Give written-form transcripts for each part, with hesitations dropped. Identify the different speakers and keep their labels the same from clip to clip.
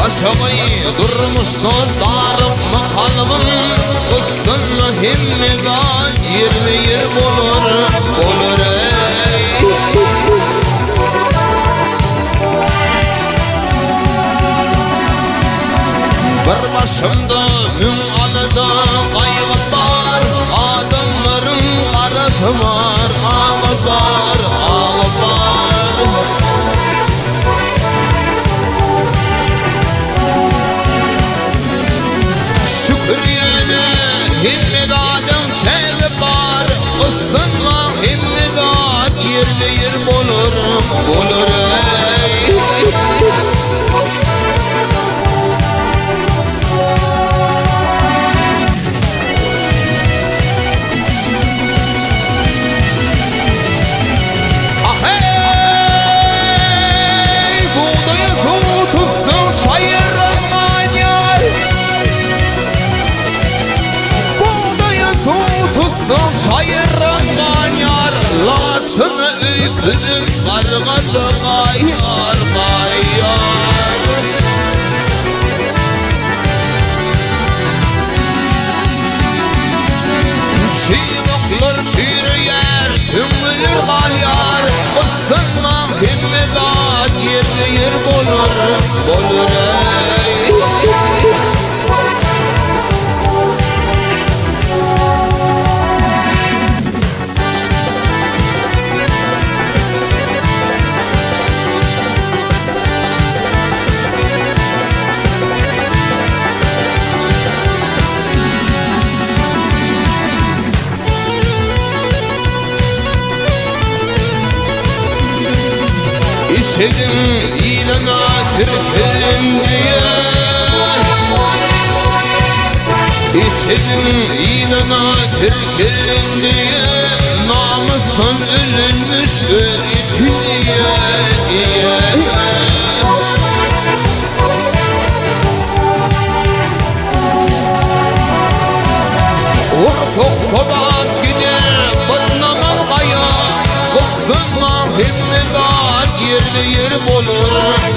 Speaker 1: Başamayı durmuştan darıp makalımın Kıstın himmedan yerli yer olur ey Bir başımda mün alıda kaygı var Adamların karası var ağı var Himmedadım şeyde var Isınma himmedad yerli yer olur ey Sayıran yar Laçını öyküdüm Kargadı kayar Çiğnaklar çiğriyer Tümülür kalyar Isınma himmedat yerli yer olur ey İşedim ilana Türk'üm diye İşedim ilana Türk'üm diye Namusun ölünmüş öğretiye Ortaktadan gider Batnaman kaya Kıstınma himmedat yerli yer olur ey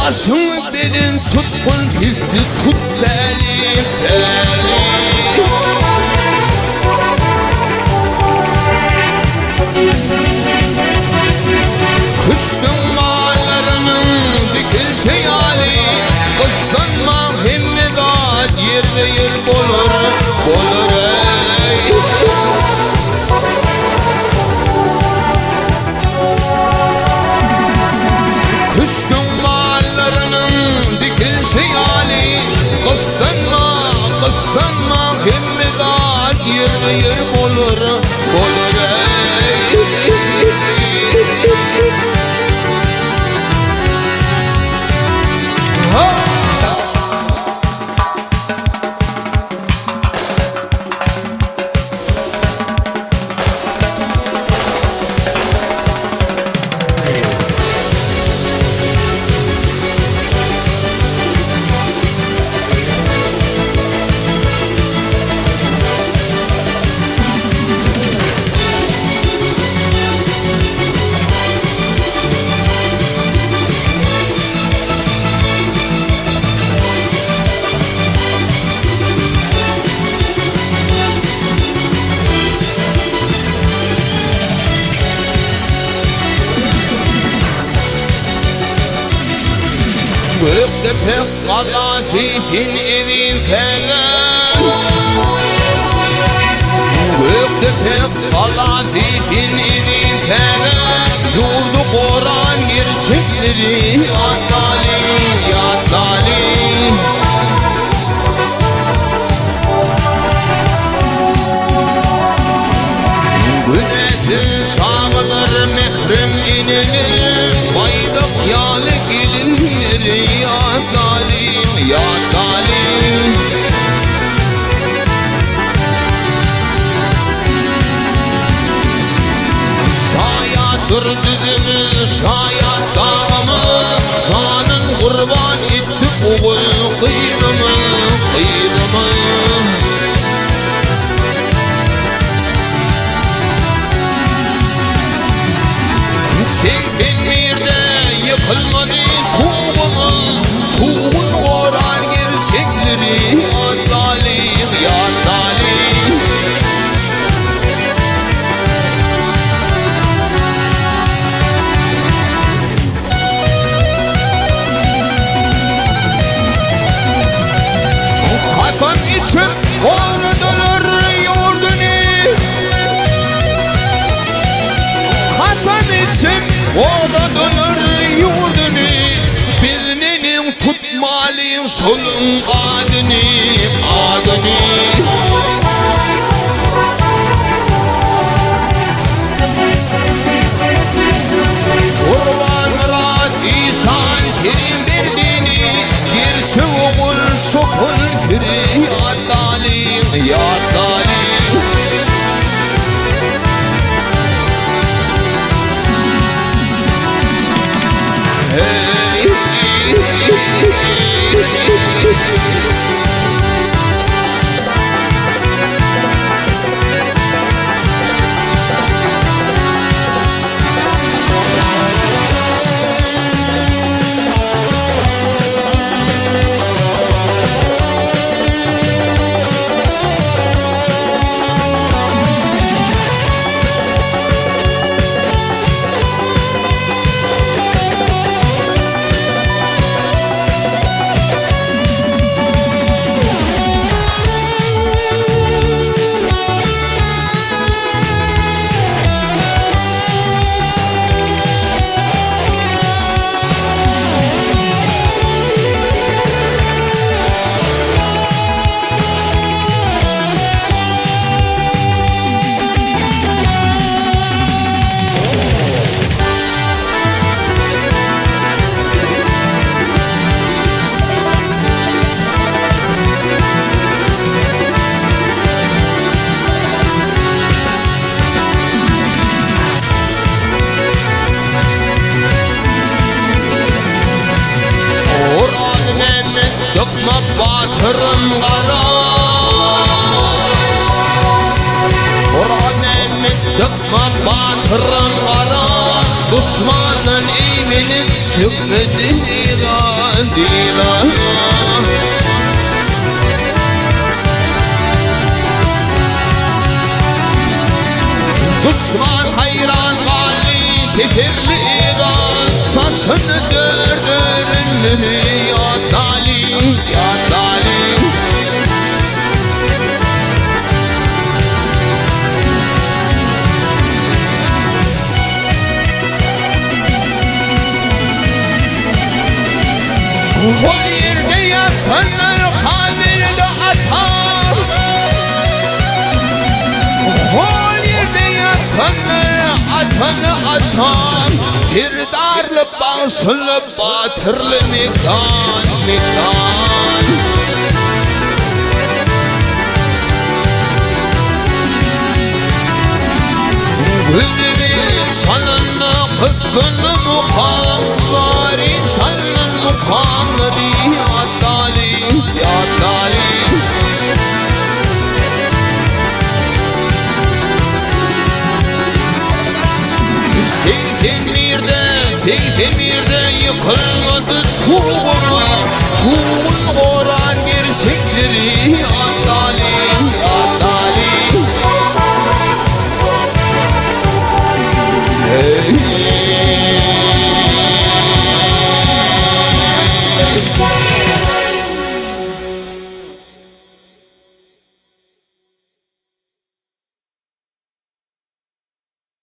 Speaker 1: Başım dedin tutkun hissi tut beni Kışkın mağlarının dikil şeyali Kıskanma himmedat yerli yer olur ey Kışkın dikil şeyali Kıskanma himmedat yerli yer olur ey Gökte pek kalasisin izin sever Gökte pek kalasisin izin sever Yurdu Kur'an gerçekleri ya zalim ya zalim Günetin çağılır mehrim inilir Baydık yalı gelinir ya zalim ya zalim Şayat düzümüz şayat dağımız Canın kurban etti oğul kıydımız kıydımız Sen birde yıkılmadı tuğumun Tuğun oran gerçekleri ya zalim ya zalim Kafam için ordular yurdunu Kafam için ordular yurdunu Biznenim tutmalıyım solun adını adını Kurban Murat İsan Kerim verdiğini Gerçi oğul çokul kiri ya zalim ya zalim Hey Dökme batırım kara Kur'an emmi dökme batırım kara Düşmanın iminip çıkmadı dilan dilan Düşman hayran gali tefirli iğaz Saçını dördürün ya zalim ya zalim O yerde yatanlar kabirde atar O yerde yatanlar atanı atar Sirdarlı bağışlı batırlı mekan mekan Gülümün çalınlı kızgını mukamları Çalın mukamları ya zalim ya zalim Zeytinmir'de yıkılmadı tuğun Tuğun oran gerçekleri ya zalim ya zalim Hey
Speaker 2: Gel